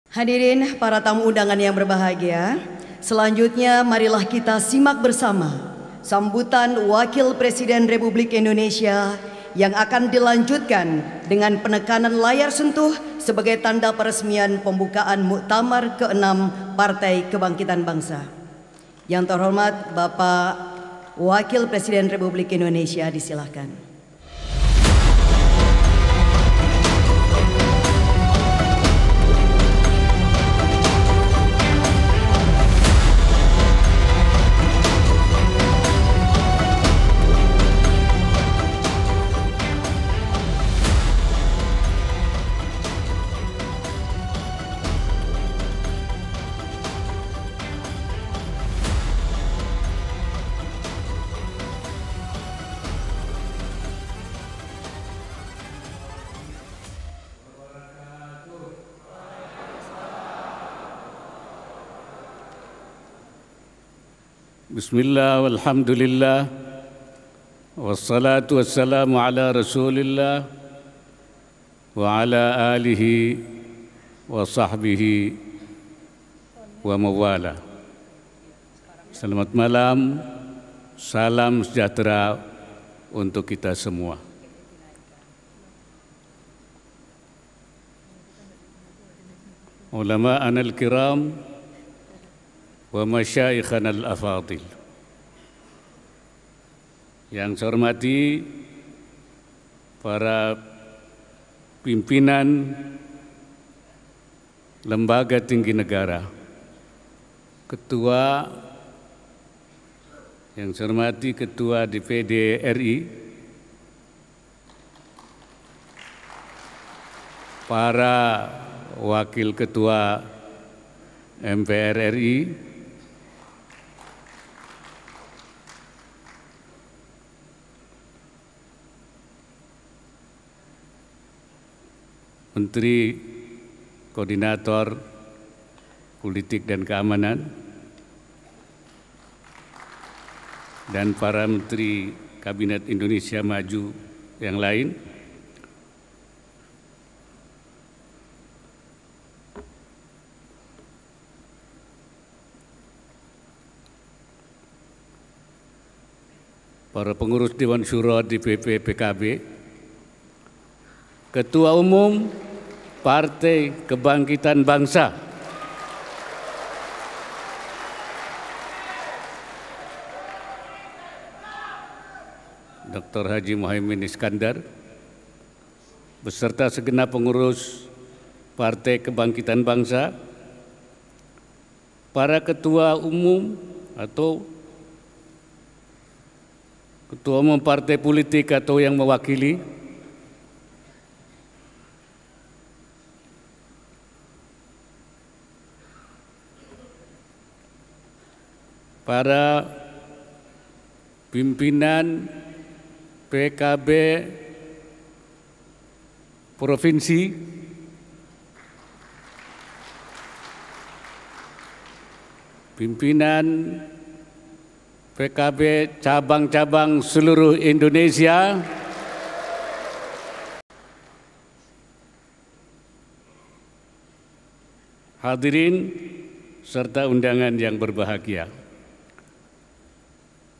Hadirin para tamu undangan yang berbahagia, selanjutnya marilah kita simak bersama sambutan Wakil Presiden Republik Indonesia yang akan dilanjutkan dengan penekanan layar sentuh sebagai tanda peresmian pembukaan Muktamar ke-6 Partai Kebangkitan Bangsa. Yang terhormat Bapak Wakil Presiden Republik Indonesia, disilahkan. Bismillah walhamdulillah wassalatu wassalamu ala rasulillah wa ala alihi wa sahbihi wa mawala. Selamat malam, salam sejahtera untuk kita semua. Ulama anal kiram wa masyaikhana al-afadil. Yang saya hormati para pimpinan lembaga tinggi negara, ketua, yang saya hormati Ketua DPD RI, para wakil ketua MPR RI, Menteri Koordinator Politik dan Keamanan, dan para Menteri Kabinet Indonesia Maju yang lain, para pengurus Dewan Syuro DPP PKB, Ketua Umum Partai Kebangkitan Bangsa, Dr. Haji Muhaimin Iskandar, beserta segenap pengurus Partai Kebangkitan Bangsa, para ketua umum atau ketua umum partai politik atau yang mewakili, para pimpinan PKB provinsi, pimpinan PKB cabang-cabang seluruh Indonesia, hadirin serta undangan yang berbahagia.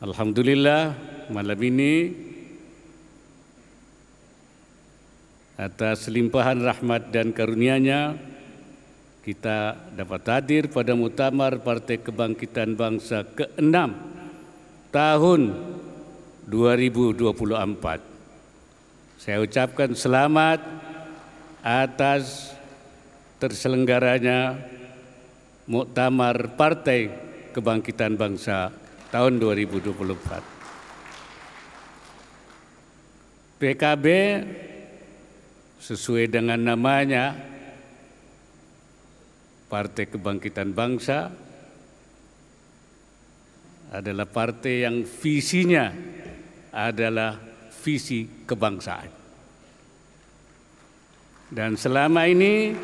Alhamdulillah, malam ini atas limpahan rahmat dan karunia-Nya kita dapat hadir pada Muktamar Partai Kebangkitan Bangsa ke-6 tahun 2024. Saya ucapkan selamat atas terselenggaranya Muktamar Partai Kebangkitan Bangsa tahun 2024. PKB sesuai dengan namanya, Partai Kebangkitan Bangsa, adalah partai yang visinya adalah visi kebangsaan. Dan selama ini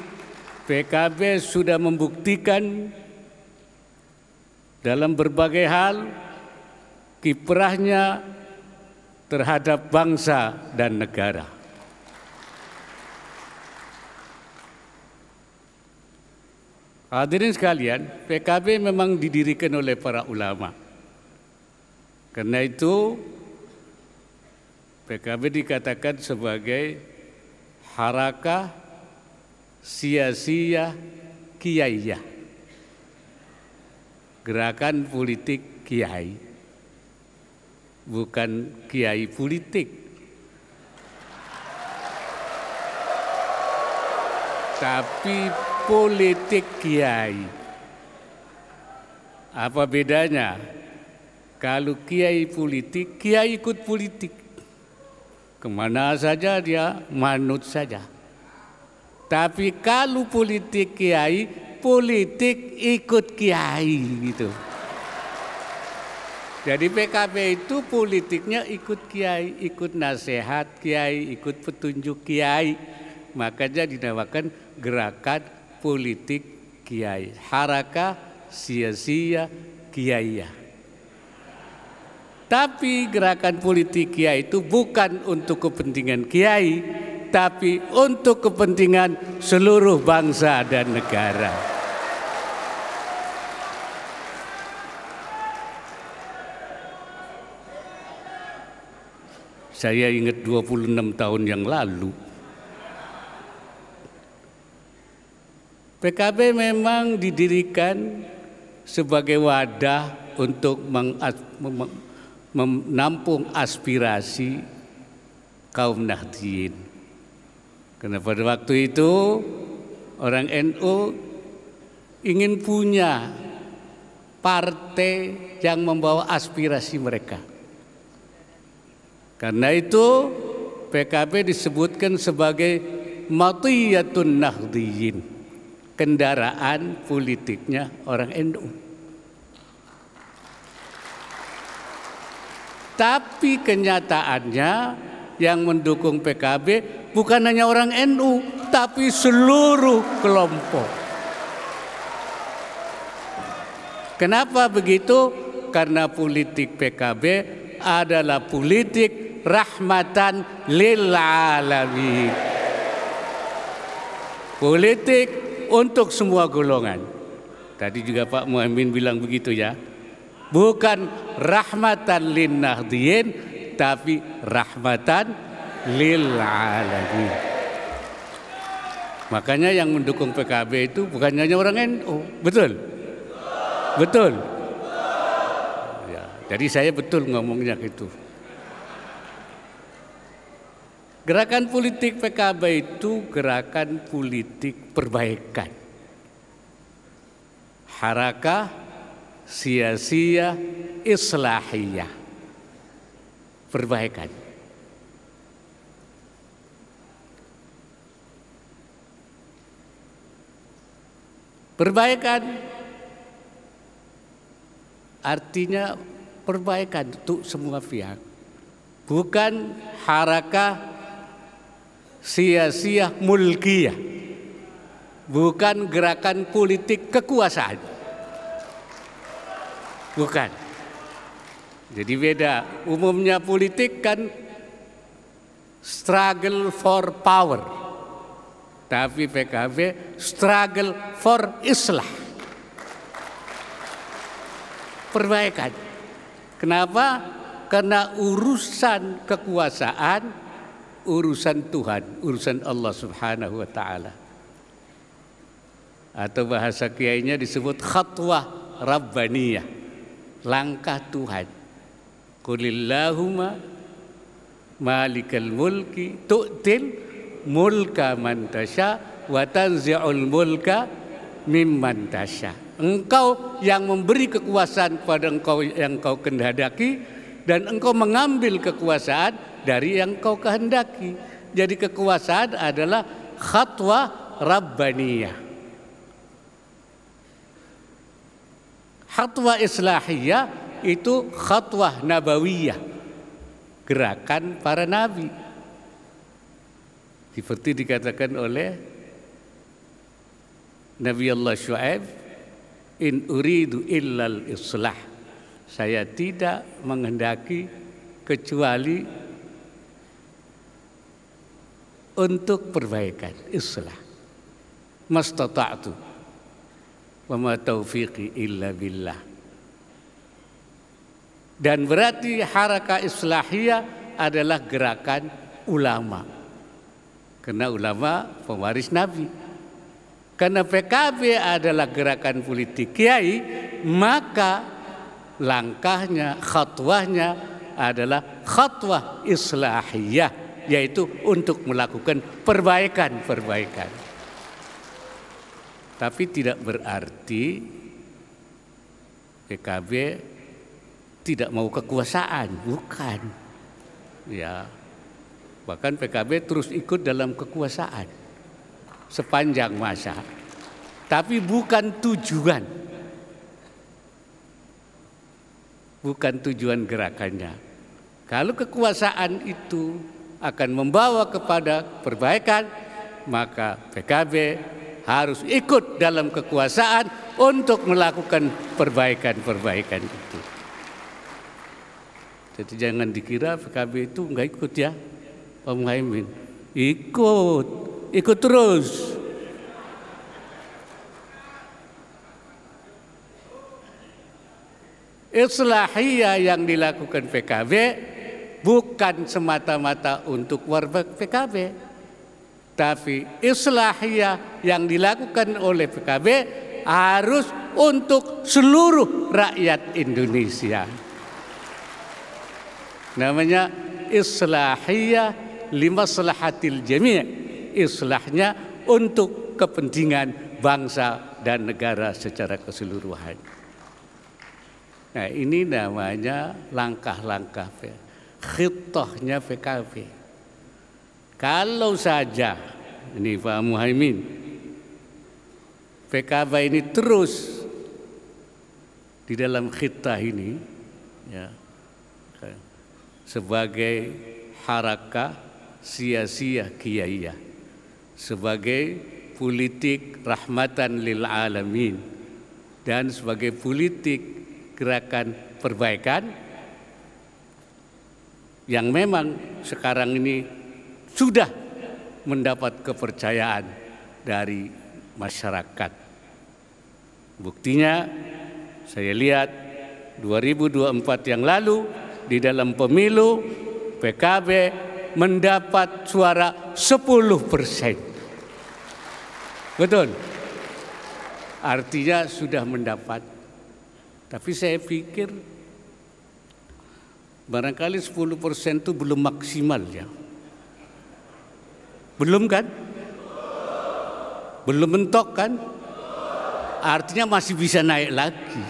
PKB sudah membuktikan dalam berbagai hal kiprahnya terhadap bangsa dan negara. Hadirin sekalian, PKB memang didirikan oleh para ulama. Karena itu PKB dikatakan sebagai harakah siyasiyah kiaiyah, gerakan politik kiai, bukan kiai politik, tapi politik kiai. Apa bedanya? Kalau kiai politik, kiai ikut politik. Kemana saja dia manut saja. Tapi kalau politik kiai, politik ikut kiai gitu. Jadi PKB itu politiknya ikut kiai, ikut nasihat kiai, ikut petunjuk kiai. Makanya dinamakan gerakan politik kiai, harakah siyasiyah kiaiyah. Tapi gerakan politik kiai itu bukan untuk kepentingan kiai, tapi untuk kepentingan seluruh bangsa dan negara. Saya ingat 26 tahun yang lalu, PKB memang didirikan sebagai wadah untuk menampung aspirasi kaum Nahdliyin. Karena pada waktu itu orang NU ingin punya partai yang membawa aspirasi mereka. Karena itu PKB disebutkan sebagai matiyatun Nahdliyin, kendaraan politiknya orang NU. Tapi kenyataannya yang mendukung PKB bukan hanya orang NU, tapi seluruh kelompok. Kenapa begitu? Karena politik PKB adalah politik rahmatan lil alamin. Politik untuk semua golongan. Tadi juga Pak Muhammad bilang begitu ya. Bukan rahmatan lin Nahdliyin, tapi rahmatan lil alamin. Makanya yang mendukung PKB itu bukan hanya orang NU, betul? Betul. Ya, jadi saya betul ngomongnya gitu. Gerakan politik PKB itu gerakan politik perbaikan. Harakah siyasiyah islahiyah, perbaikan. Perbaikan artinya perbaikan untuk semua pihak, bukan harakah siyasiyah mulkiyah, bukan gerakan politik kekuasaan. Bukan. Jadi beda. Umumnya politik kan struggle for power. Tapi PKB struggle for islah. Perbaikan. Kenapa? Karena urusan kekuasaan, urusan Tuhan, urusan Allah Subhanahu wa taala. Atau bahasa kiainya disebut khatwah rabbaniyah. Langkah Tuhan. Qulillahumma malikal mulki tu'til mulka man tasya wa tanzi'ul mulka mimman tasya. Engkau yang memberi kekuasaan kepada engkau yang kau kehendaki, dan engkau mengambil kekuasaan dari yang kau kehendaki. Jadi kekuasaan adalah khatwah rabbaniyah. Khatwah islahiyah itu khatwah nabawiyah, gerakan para nabi. Seperti dikatakan oleh Nabi Allah Syuaib, in uridu illal islah, saya tidak menghendaki kecuali untuk perbaikan, islah. Mastata'tu, wa ma taufiqi illa billah. Dan berarti Harakah Islahiyah adalah gerakan ulama. Karena ulama pewaris Nabi. Karena PKB adalah gerakan politik kiai, maka langkahnya, khatwahnya adalah khatwah islahiyah, yaitu untuk melakukan perbaikan. Tapi tidak berarti PKB tidak mau kekuasaan, bukan. Ya, bahkan PKB terus ikut dalam kekuasaan sepanjang masa. Tapi bukan tujuan. Bukan tujuan gerakannya. Kalau kekuasaan itu akan membawa kepada perbaikan, maka PKB harus ikut dalam kekuasaan untuk melakukan perbaikan itu. Jadi jangan dikira PKB itu enggak ikut ya, Pak Muhaimin. Ikut terus. Islahiyah yang dilakukan PKB bukan semata-mata untuk warga PKB. Tapi islahiyah yang dilakukan oleh PKB harus untuk seluruh rakyat Indonesia. Namanya islahiyah limaslahatil jami'. Islahnya untuk kepentingan bangsa dan negara secara keseluruhan. Nah, ini namanya langkah-langkah khittahnya PKB. Kalau saja ini Pak Muhaimin, PKB ini terus di dalam khittah ini ya, sebagai harakah sia-sia kiaiyah, sebagai politik rahmatan lil alamin, dan sebagai politik gerakan perbaikan yang memang sekarang ini sudah mendapat kepercayaan dari masyarakat. Buktinya saya lihat 2024 yang lalu di dalam pemilu PKB mendapat suara 10%. Betul. Artinya sudah mendapat. Tapi saya pikir barangkali 10% itu belum maksimal ya. Belum kan? Belum mentok kan? Artinya masih bisa naik lagi.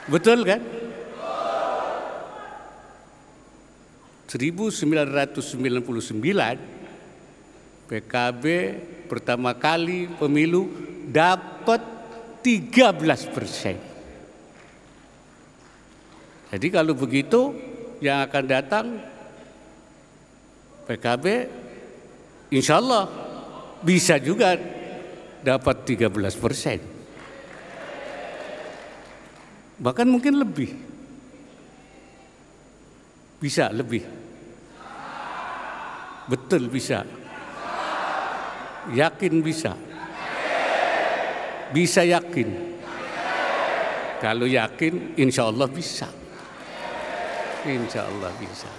Betul kan? 1999 PKB pertama kali pemilu dapat 13%. Jadi kalau begitu yang akan datang PKB insya Allah bisa juga dapat 13%. Bahkan mungkin lebih. Bisa lebih. Betul bisa. Yakin bisa. Bisa yakin. Kalau yakin insya Allah bisa. Insya Allah bisa.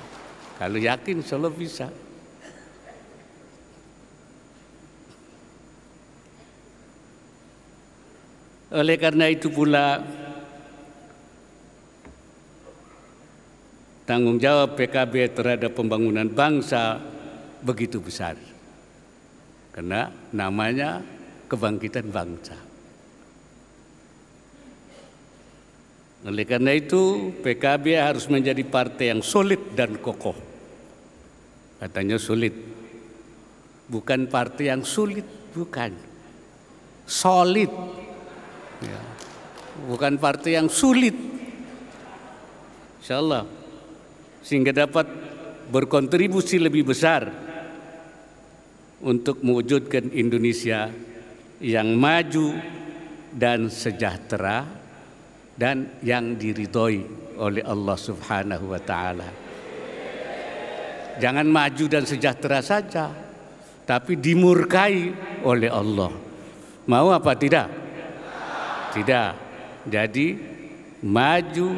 Kalau yakin insya Allah bisa. Oleh karena itu pula tanggung jawab PKB terhadap pembangunan bangsa begitu besar. Karena namanya kebangkitan bangsa. Oleh karena itu PKB harus menjadi partai yang solid dan kokoh. Katanya solid. Bukan partai yang sulit, bukan. Solid. Ya. Bukan partai yang sulit. Insyaallah. Sehingga dapat berkontribusi lebih besar untuk mewujudkan Indonesia yang maju dan sejahtera dan yang diridhoi oleh Allah Subhanahu wa taala. Jangan maju dan sejahtera saja, tapi dimurkai oleh Allah. Mau apa tidak? Tidak. Jadi maju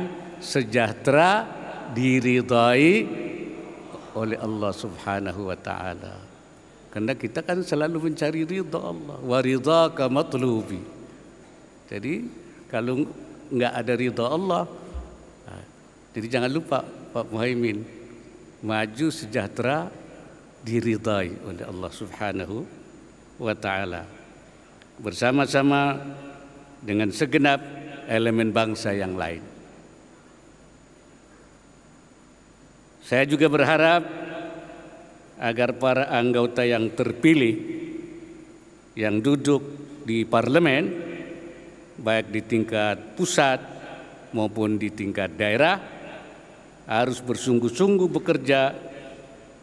sejahtera diridai oleh Allah Subhanahu wa taala. Karena kita kan selalu mencari ridha Allah, wa ridhaka matlubi. Jadi kalau enggak ada ridha Allah, jadi jangan lupa Pak Muhaimin, maju sejahtera diridai oleh Allah Subhanahu wa taala bersama-sama dengan segenap elemen bangsa yang lain. Saya juga berharap agar para anggota yang terpilih yang duduk di parlemen, baik di tingkat pusat maupun di tingkat daerah, harus bersungguh-sungguh bekerja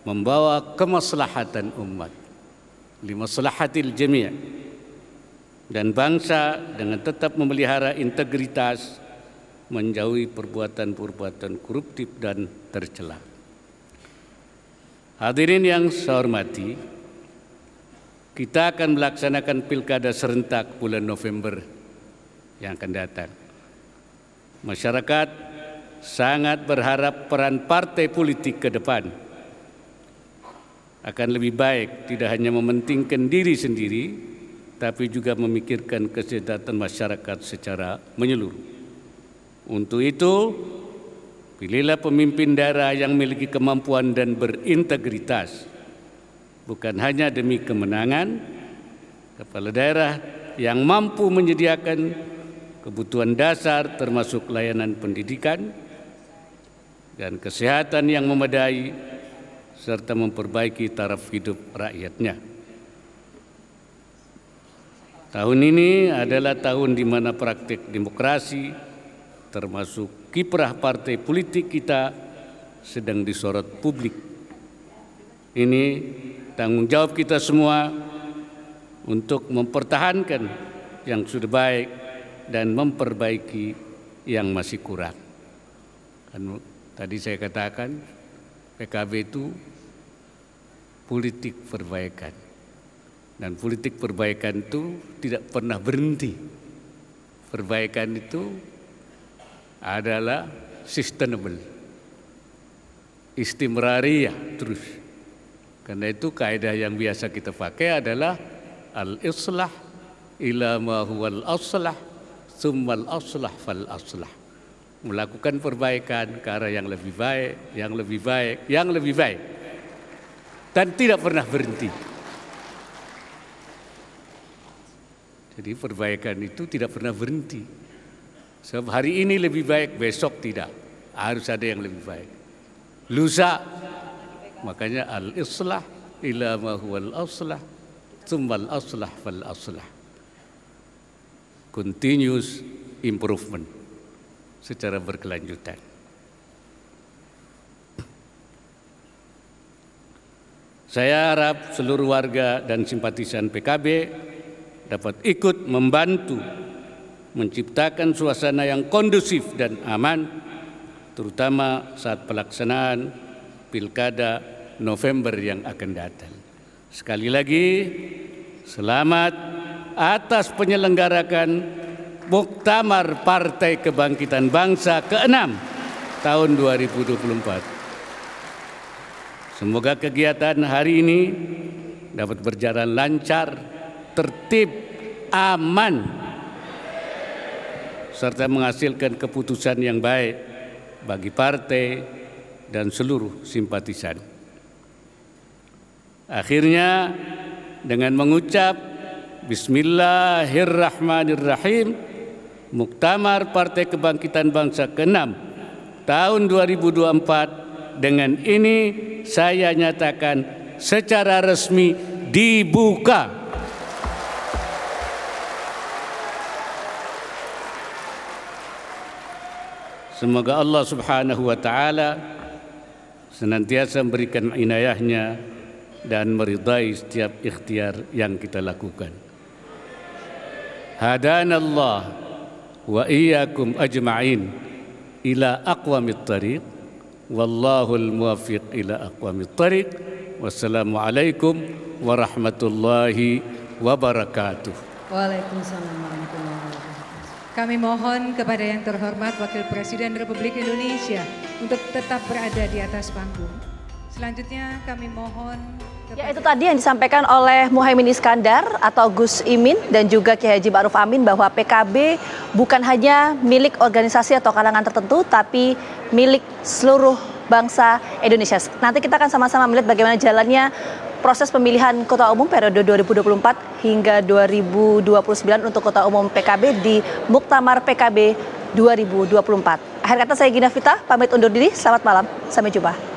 membawa kemaslahatan umat, limaslahatil jami' dan bangsa dengan tetap memelihara integritas, menjauhi perbuatan-perbuatan koruptif dan tercela. Hadirin yang saya hormati, kita akan melaksanakan pilkada serentak bulan November yang akan datang. Masyarakat sangat berharap peran partai politik ke depan akan lebih baik, tidak hanya mementingkan diri sendiri, tapi juga memikirkan kesejahteraan masyarakat secara menyeluruh. Untuk itu, pilihlah pemimpin daerah yang memiliki kemampuan dan berintegritas, bukan hanya demi kemenangan. Kepala daerah yang mampu menyediakan kebutuhan dasar termasuk layanan pendidikan dan kesehatan yang memadai, serta memperbaiki taraf hidup rakyatnya. Tahun ini adalah tahun di mana praktik demokrasi termasuk kiprah partai politik kita sedang disorot publik. Ini tanggung jawab kita semua untuk mempertahankan yang sudah baik dan memperbaiki yang masih kurang. Kan tadi saya katakan PKB itu politik perbaikan. Dan politik perbaikan itu tidak pernah berhenti. Perbaikan itu adalah sustainable, istimrariyah terus. Karena itu kaidah yang biasa kita pakai adalah al-islah ila ma huwal aslah tsummal aslah fal aslah. Melakukan perbaikan ke arah yang lebih baik, yang lebih baik, yang lebih baik. Dan tidak pernah berhenti. Jadi perbaikan itu tidak pernah berhenti. Sebab hari ini lebih baik, besok tidak. Harus ada yang lebih baik. Lusa, makanya al-islah ila ma huwal aslah tsummal aslah fal aslah. Continuous improvement secara berkelanjutan. Saya harap seluruh warga dan simpatisan PKB dapat ikut membantu menciptakan suasana yang kondusif dan aman, terutama saat pelaksanaan pilkada November yang akan datang. Sekali lagi, selamat atas penyelenggarakan Muktamar Partai Kebangkitan Bangsa ke-6 tahun 2024. Semoga kegiatan hari ini dapat berjalan lancar, tertib, aman, serta menghasilkan keputusan yang baik bagi partai dan seluruh simpatisan. Akhirnya, dengan mengucap Bismillahirrahmanirrahim, Muktamar Partai Kebangkitan Bangsa ke-6 tahun 2024 dengan ini saya nyatakan secara resmi dibuka. Semoga Allah Subhanahu wa taala senantiasa memberikan inayahnya dan meridai setiap ikhtiar yang kita lakukan. Hadanallah wa iyyakum ajma'in ila aqwamit thariq wallahul muwaffiq ila aqwamit thariq. Wassalamualaikum warahmatullahi wabarakatuh. Waalaikumsalam warahmatullahi wabarakatuh. Kami mohon kepada yang terhormat Wakil Presiden Republik Indonesia untuk tetap berada di atas panggung. Selanjutnya kami mohon Ya, itu tadi yang disampaikan oleh Muhaimin Iskandar atau Gus Imin dan juga Kiai Haji Ma'ruf Amin bahwa PKB bukan hanya milik organisasi atau kalangan tertentu tapi milik seluruh bangsa Indonesia. Nanti kita akan sama-sama melihat bagaimana jalannya proses pemilihan Kota Umum periode 2024 hingga 2029 untuk Kota Umum PKB di Muktamar PKB 2024. Akhir kata saya Gina Vita, pamit undur diri. Selamat malam, sampai jumpa.